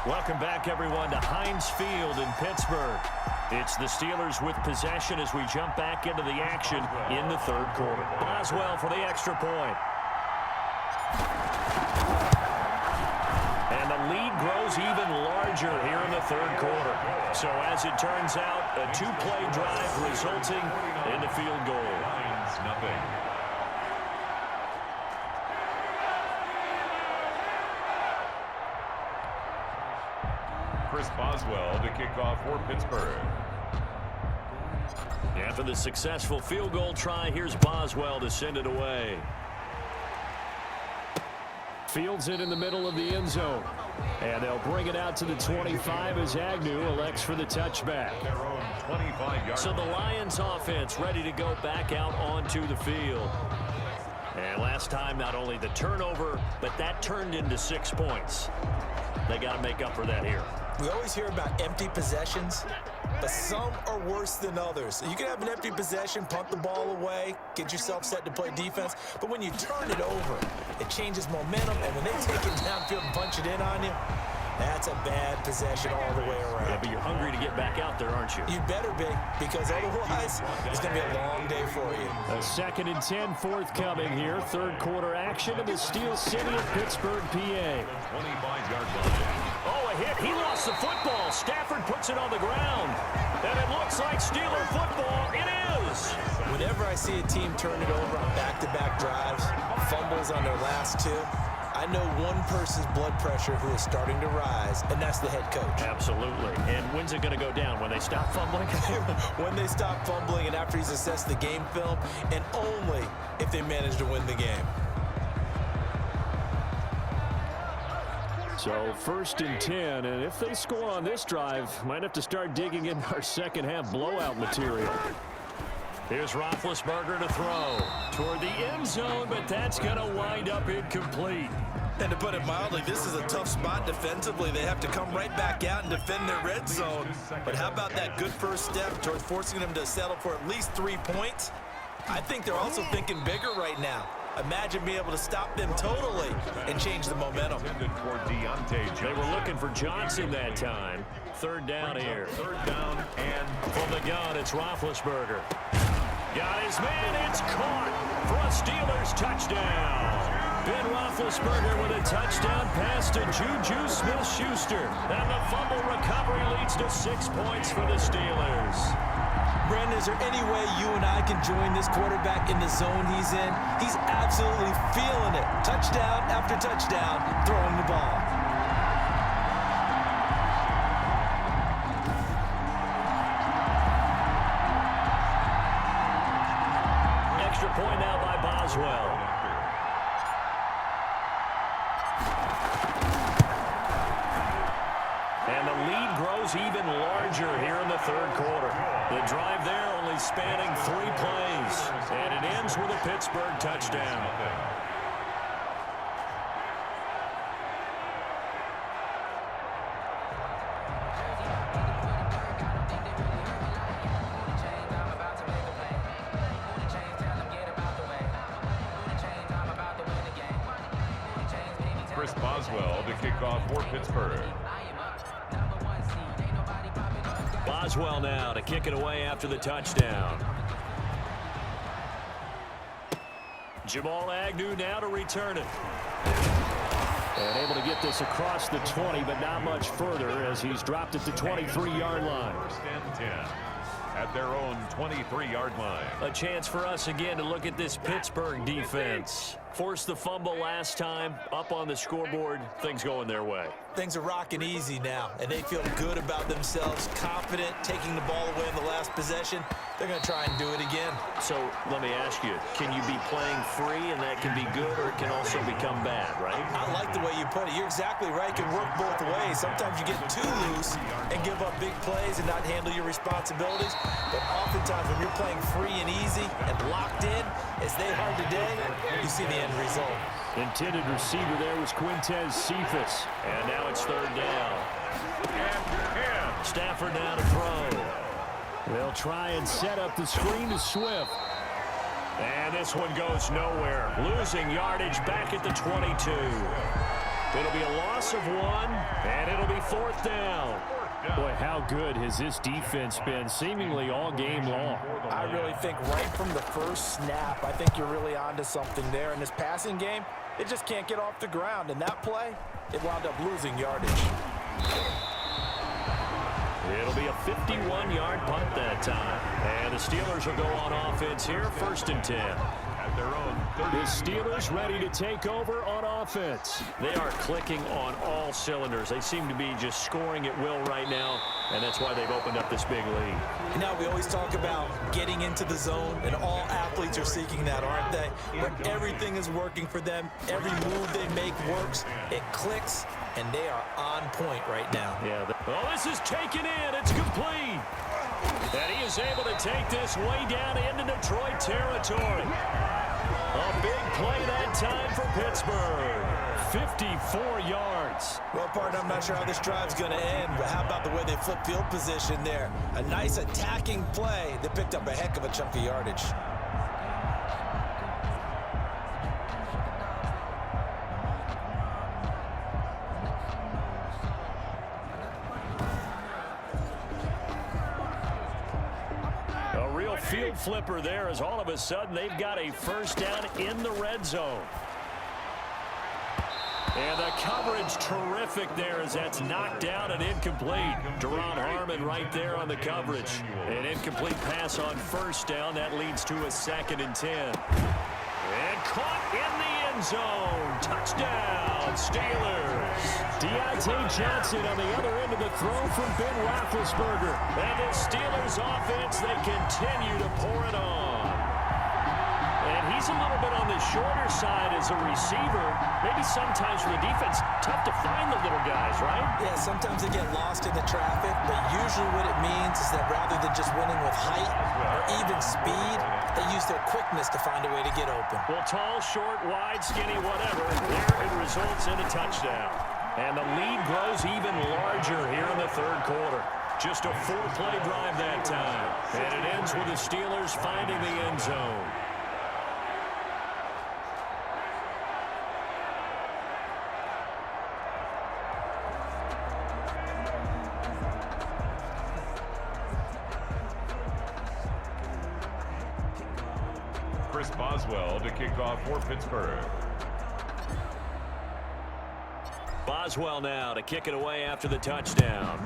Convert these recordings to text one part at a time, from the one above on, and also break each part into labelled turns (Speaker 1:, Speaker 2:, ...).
Speaker 1: Welcome back, everyone, to Heinz Field in Pittsburgh. It's the Steelers with possession as we jump back into the action in the third quarter. Boswell for the extra point. And the lead grows even larger here in the third quarter. So as it turns out, a two-play drive resulting in the field goal.
Speaker 2: Nothing. Chris Boswell to kick off for Pittsburgh.
Speaker 1: After the successful field goal try, here's Boswell to send it away. Fields it in the middle of the end zone. And they'll bring it out to the 25 as Agnew elects for the touchback. So the Lions offense ready to go back out onto the field. And last time, not only the turnover, but that turned into 6 points. They got to make up for that here.
Speaker 3: We always hear about empty possessions, but some are worse than others. You can have an empty possession, punt the ball away, get yourself set to play defense, but when you turn it over, it changes momentum, and when they take it downfield and punch it in on you, that's a bad possession all the way around.
Speaker 1: Yeah, but you're hungry to get back out there, aren't you?
Speaker 3: You better be, because otherwise, it's going to be a long day for you.
Speaker 1: A 2nd and 10 forthcoming here. Third quarter action in the Steel City of Pittsburgh, PA.
Speaker 2: 25-yard line.
Speaker 1: Oh, a hit. He lost the football. Stafford puts it on the ground. And it looks like Steeler football. It is.
Speaker 3: Whenever I see a team turn it over on back-to-back drives, fumbles on their last two, I know one person's blood pressure who is starting to rise, and that's the head coach.
Speaker 1: Absolutely. And when's it going to go down? When they stop fumbling?
Speaker 3: When they stop fumbling and after he's assessed the game film, and only if they manage to win the game.
Speaker 1: So 1st and 10, and if they score on this drive, might have to start digging in our second half blowout material. Here's Roethlisberger to throw toward the end zone, but that's going to wind up incomplete.
Speaker 3: And to put it mildly, this is a tough spot defensively. They have to come right back out and defend their red zone. But how about that good first step towards forcing them to settle for at least 3 points? I think they're also thinking bigger right now. Imagine being able to stop them totally and change the momentum.
Speaker 1: They were looking for Johnson that time. 3rd down here.
Speaker 2: 3rd down and
Speaker 1: from the gun, it's Roethlisberger. Got his man, it's caught for a Steelers touchdown. Ben Roethlisberger with a touchdown pass to Juju Smith-Schuster. And the fumble recovery leads to 6 points for the Steelers.
Speaker 3: Brandon, is there any way you and I can join this quarterback in the zone he's in? He's absolutely feeling it. Touchdown after touchdown, throwing the ball.
Speaker 1: Extra point now by Boswell. And the lead grows even larger here in the third quarter. The drive there only spanning 3 plays. And it ends with a Pittsburgh touchdown.
Speaker 2: Chris Boswell to kick off for Pittsburgh.
Speaker 1: Boswell now to kick it away after the touchdown. Jamal Agnew now to return it. And able to get this across the 20, but not much further as he's dropped it to 23-yard line.
Speaker 2: 1st and 10 at their own 23-yard line.
Speaker 1: A chance for us again to look at this Pittsburgh defense. Forced the fumble last time, up on the scoreboard, things going their way.
Speaker 3: Things are rocking easy now, and they feel good about themselves, confident, taking the ball away in the last possession. They're going to try and do it again.
Speaker 1: So let me ask you, can you be playing free and that can be good, or it can also become bad, right?
Speaker 3: I like the way you put it. You're exactly right. It can work both ways. Sometimes you get too loose and give up big plays and not handle your responsibilities. But oftentimes when you're playing free and easy and locked in, as they are today, you see the end result.
Speaker 1: Intended receiver there was Quintez Cephas. And now it's 3rd down. Stafford now to throw. They'll try and set up the screen to Swift. And this one goes nowhere. Losing yardage back at the 22. It'll be a loss of 1, and it'll be 4th down. Boy, how good has this defense been seemingly all game long?
Speaker 3: I really think right from the first snap, I think you're really onto something there. In this passing game, it just can't get off the ground. And that play, it wound up losing yardage.
Speaker 1: It'll be a 51-yard punt that time. And the Steelers will go on offense here, 1st and 10.
Speaker 2: At their own 30.
Speaker 1: The Steelers ready to take over on offense. They are clicking on all cylinders. They seem to be just scoring at will right now, and that's why they've opened up this big lead.
Speaker 3: You know, we always talk about getting into the zone, and all athletes are seeking that, aren't they? But everything is working for them. Every move they make works. It clicks, and they are on point right now.
Speaker 1: Yeah. Oh, this is taken in. It's complete. And he is able to take this way down into Detroit territory. A big play that time for Pittsburgh. 54 yards.
Speaker 3: Well, partner, I'm not sure how this drive's going to end, but how about the way they flip field position there? A nice attacking play that picked up a heck of a chunk of yardage.
Speaker 1: Field flipper there as all of a sudden they've got a 1st down in the red zone. And the coverage terrific there as that's knocked down and incomplete. Deron Harmon right there on the coverage. An incomplete pass on 1st down. That leads to a 2nd and 10. And caught in the end zone. Touchdown, Steelers. Deontay Johnson on the other end of the throw from Ben Roethlisberger. And the Steelers offense, they continue to pour it on. And he's a little bit on the shorter side as a receiver. Maybe sometimes for the defense, tough to find the little guys, right?
Speaker 3: Yeah, sometimes they get lost in the traffic, but usually what it means is that rather than just winning with height or even speed, they use their quickness to find a way to get open.
Speaker 1: Well, tall, short, wide, skinny, whatever, there it results in a touchdown. And the lead grows even larger here in the 3rd quarter. Just a 4-play drive that time. And it ends with the Steelers finding the end zone.
Speaker 2: Chris Boswell to kick off for Pittsburgh.
Speaker 1: Boswell now to kick it away after the touchdown.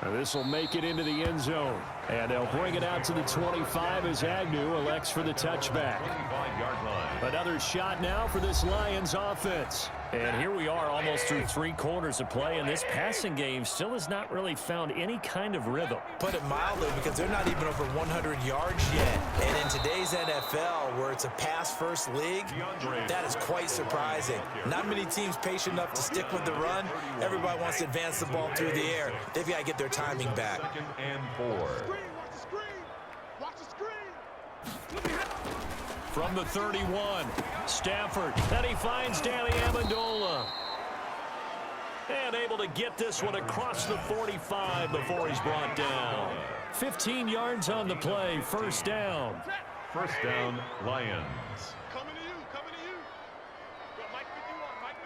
Speaker 1: This will make it into the end zone. And they'll bring it out to the 25 as Agnew elects for the touchback.
Speaker 2: 25-yard line.
Speaker 1: Another shot now for this Lions offense. And here we are almost through 3 quarters of play, and this passing game still has not really found any kind of rhythm.
Speaker 3: Put it mildly, because they're not even over 100 yards yet. And in today's NFL, where it's a pass-first league, that is quite surprising. Not many teams patient enough to stick with the run. Everybody wants to advance the ball through the air. They've got to get their timing back.
Speaker 2: 2nd and 4.
Speaker 1: From the 31, Stafford, and he finds Danny Amendola. And able to get this one across the 45 before he's brought down. 15 yards on the play, 1st down.
Speaker 2: 1st down, Lions.
Speaker 4: Coming to you, coming to you. Mike 51, Mike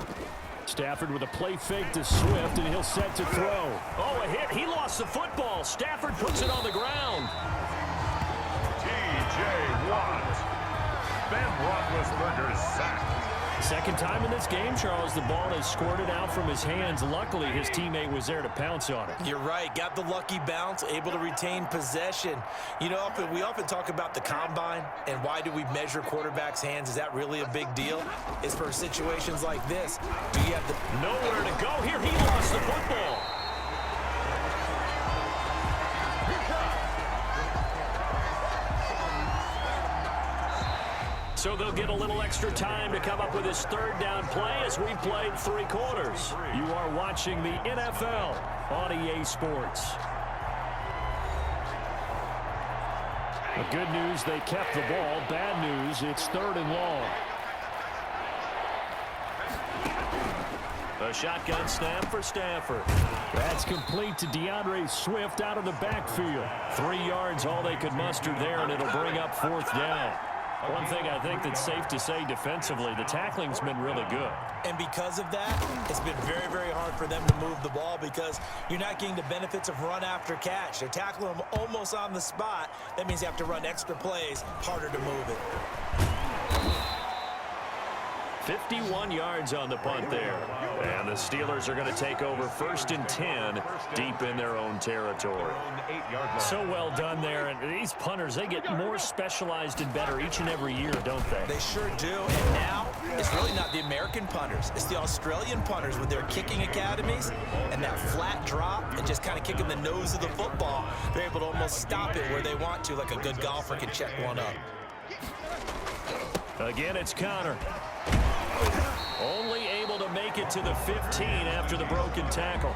Speaker 4: 51.
Speaker 1: Stafford with a play fake to Swift, and he'll set to throw. Oh, a hit. He lost the football. Stafford puts it on the ground.
Speaker 2: T.J. Watt. Ben Roethlisberger sacked.
Speaker 1: 2nd time in this game, Charles, the ball has squirted out from his hands. Luckily, his teammate was there to pounce on it.
Speaker 3: You're right. Got the lucky bounce, able to retain possession. You know, we often talk about the combine and why do we measure quarterbacks' hands. Is that really a big deal? It's for situations like this. Do you have the...
Speaker 1: Nowhere to go here. He lost the football. So they'll get a little extra time to come up with his 3rd down play as we played 3 quarters. You are watching the NFL on EA Sports. The good news, they kept the ball. Bad news, it's 3rd and long. A shotgun snap for Stafford. That's complete to DeAndre Swift out of the backfield. 3 yards, all they could muster there, and it'll bring up 4th down. One thing I think that's safe to say defensively, the tackling's been really good.
Speaker 3: And because of that, it's been very, very hard for them to move the ball because you're not getting the benefits of run after catch. They're tackling them almost on the spot. That means you have to run extra plays, harder to move it.
Speaker 1: 51 yards on the punt there. And the Steelers are going to take over 1st and 10 deep in their own territory. So well done there. And these punters, they get more specialized and better each and every year, don't they?
Speaker 3: They sure do. And now it's really not the American punters. It's the Australian punters with their kicking academies and that flat drop and just kind of kicking the nose of the football. They're able to almost stop it where they want to, like a good golfer can check one up.
Speaker 1: Again, it's Connor. Only able to make it to the 15 after the broken tackle.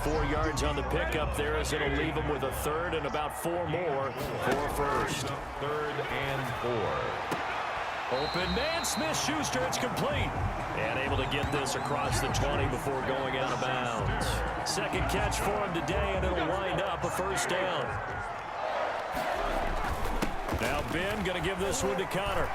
Speaker 1: 4 yards on the pickup there as it'll leave him with a third and about 4 more for first.
Speaker 2: 3rd and 4.
Speaker 1: Open man, Smith-Schuster, it's complete. And able to get this across the 20 before going out of bounds. Second catch for him today, and it'll wind up a first down. Now Ben going to give this one to Connor.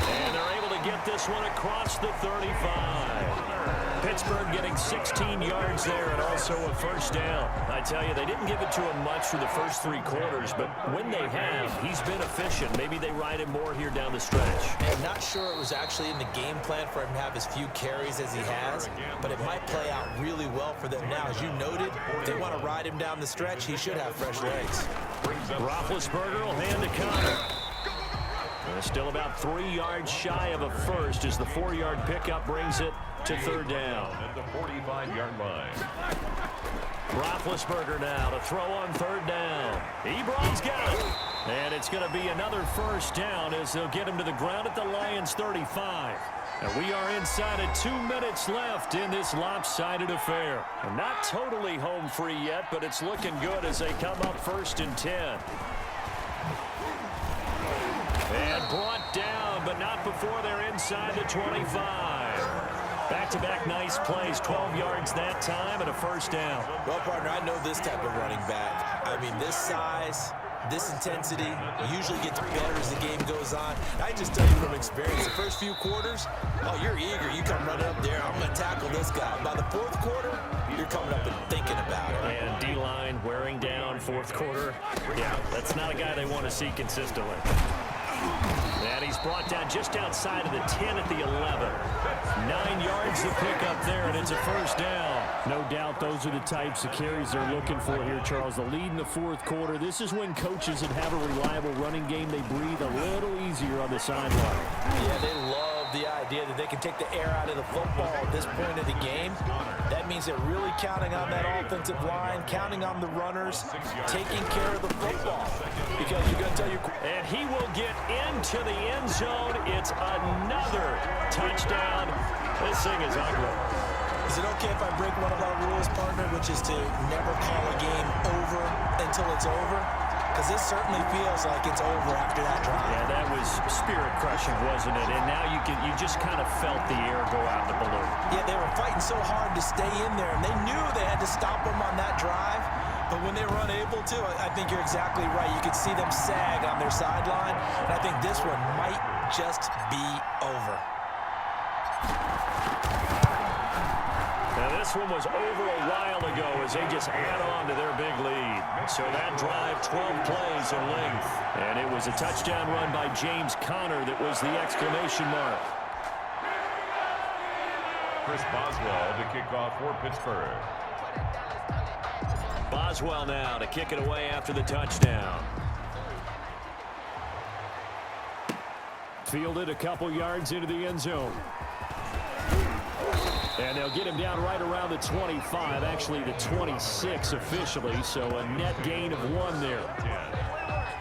Speaker 1: And they're able to get this one across the 35. Pittsburgh getting 16 yards there and also a first down. I tell you, they didn't give it to him much for the first 3 quarters, but when they have, he's been efficient. Maybe they ride him more here down the stretch.
Speaker 3: I'm not sure it was actually in the game plan for him to have as few carries as he has, but it might play out really well for them now. As you noted, if they want to ride him down the stretch, he should have fresh legs.
Speaker 1: Roethlisberger will hand to Connor. Still about 3 yards shy of a first as the 4-yard pickup brings it to 3rd down.
Speaker 2: At the 45-yard line.
Speaker 1: Roethlisberger now to throw on 3rd down. Ebron's got it. And it's going to be another first down as they'll get him to the ground at the Lions' 35. And we are inside of 2 minutes left in this lopsided affair. And not totally home free yet, but it's looking good as they come up 1st and 10. And brought down, but not before they're inside the 25. Back-to-back nice plays, 12 yards that time and a first down.
Speaker 3: Well, partner, I know this type of running back. I mean, this size, this intensity usually gets better as the game goes on. I just tell you from experience, the first few quarters, oh, you're eager. You come running up there, I'm going to tackle this guy. By the 4th quarter, you're coming up and thinking about it.
Speaker 1: And D-line wearing down 4th quarter. Yeah, that's not a guy they want to see consistently. And he's brought down just outside of the 10 at the 11. 9 yards to pick up there, and it's a first down. No doubt those are the types of carries they're looking for here, Charles. The lead in the 4th quarter. This is when coaches that have a reliable running game, they breathe a little easier on the sideline.
Speaker 3: Yeah, they love the idea that they can take the air out of the football at this point of the game. That means they're really counting on that offensive line, counting on the runners, taking care of the football. Because you're going to tell you...
Speaker 1: And he will get into the end zone. It's another touchdown. This thing is ugly.
Speaker 3: Is it okay if I break one of our rules, partner, which is to never call a game over until it's over? Because this certainly feels like it's over after that drive.
Speaker 1: Yeah, that was spirit-crushing, wasn't it? And now you just kind of felt the air go out the balloon.
Speaker 3: Yeah, they were fighting so hard to stay in there, and they knew they had to stop them on that drive. But when they were unable to, I think you're exactly right. You could see them sag on their sideline, and I think this one might just be over.
Speaker 1: Now, this one was over a while ago as they just add on to their big lead. So that drive, 12 plays in length. And it was a touchdown run by James Conner that was the exclamation mark.
Speaker 2: Chris Boswell to kick off for Pittsburgh.
Speaker 1: Boswell now to kick it away after the touchdown. Fielded a couple yards into the end zone. And they'll get him down right around the 25, actually the 26 officially, so a net gain of 1 there.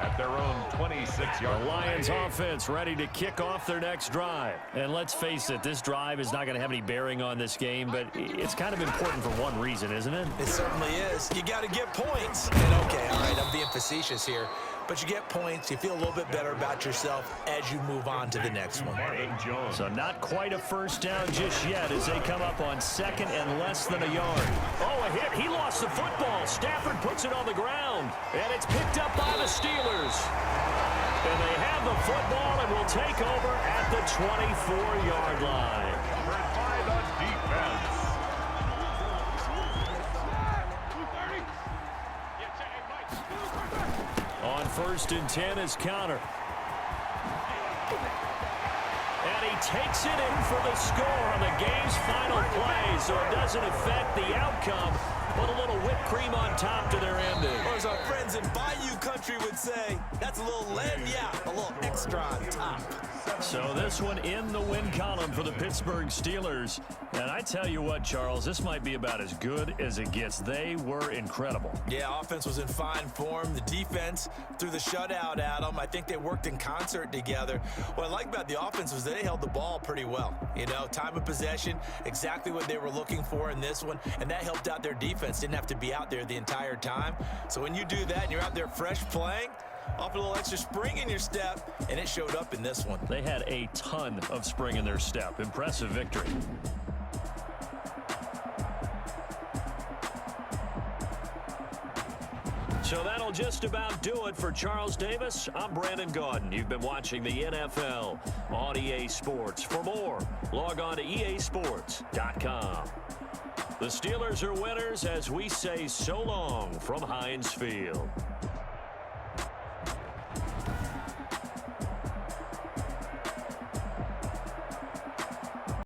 Speaker 2: At their own 26-yard
Speaker 1: The Lions
Speaker 2: line.
Speaker 1: offense ready to kick off their next drive. And let's face it, this drive is not going to have any bearing on this game, but it's kind of important for one reason, isn't it?
Speaker 3: It certainly is. You got to get points. And okay, all right, I'm being facetious here. But you get points, you feel a little bit better about yourself as you move on to the next one.
Speaker 1: So not quite a first down just yet as they come up on 2nd and less than a yard. Oh, a hit. He lost the football. Stafford puts it on the ground. And it's picked up by the Steelers. And they have the football and will take over at the 24-yard line.
Speaker 2: Number 5 on defense.
Speaker 1: On 1st and 10 is counter. And he takes it in for the score on the game's final play, so it doesn't affect the outcome, but a little whipped cream on top to their ending.
Speaker 3: Or as our friends in Bayou Country would say, that's a little a little extra on top.
Speaker 1: So this one in the win column for the Pittsburgh Steelers. And I tell you what, Charles, this might be about as good as it gets. They were incredible.
Speaker 3: Yeah, offense was in fine form. The defense threw the shutout at them. I think they worked in concert together. What I like about the offense was they held the ball pretty well. You know, time of possession, exactly what they were looking for in this one, and that helped out their defense. Didn't have to be out there the entire time. So when you do that and you're out there fresh playing, off a little extra spring in your step, and it showed up in this one.
Speaker 1: They had a ton of spring in their step. Impressive victory. So that'll just about do it for Charles Davis. I'm Brandon Gaudin. You've been watching the NFL on EA Sports. For more, log on to easports.com. The Steelers are winners as we say so long from Heinz Field.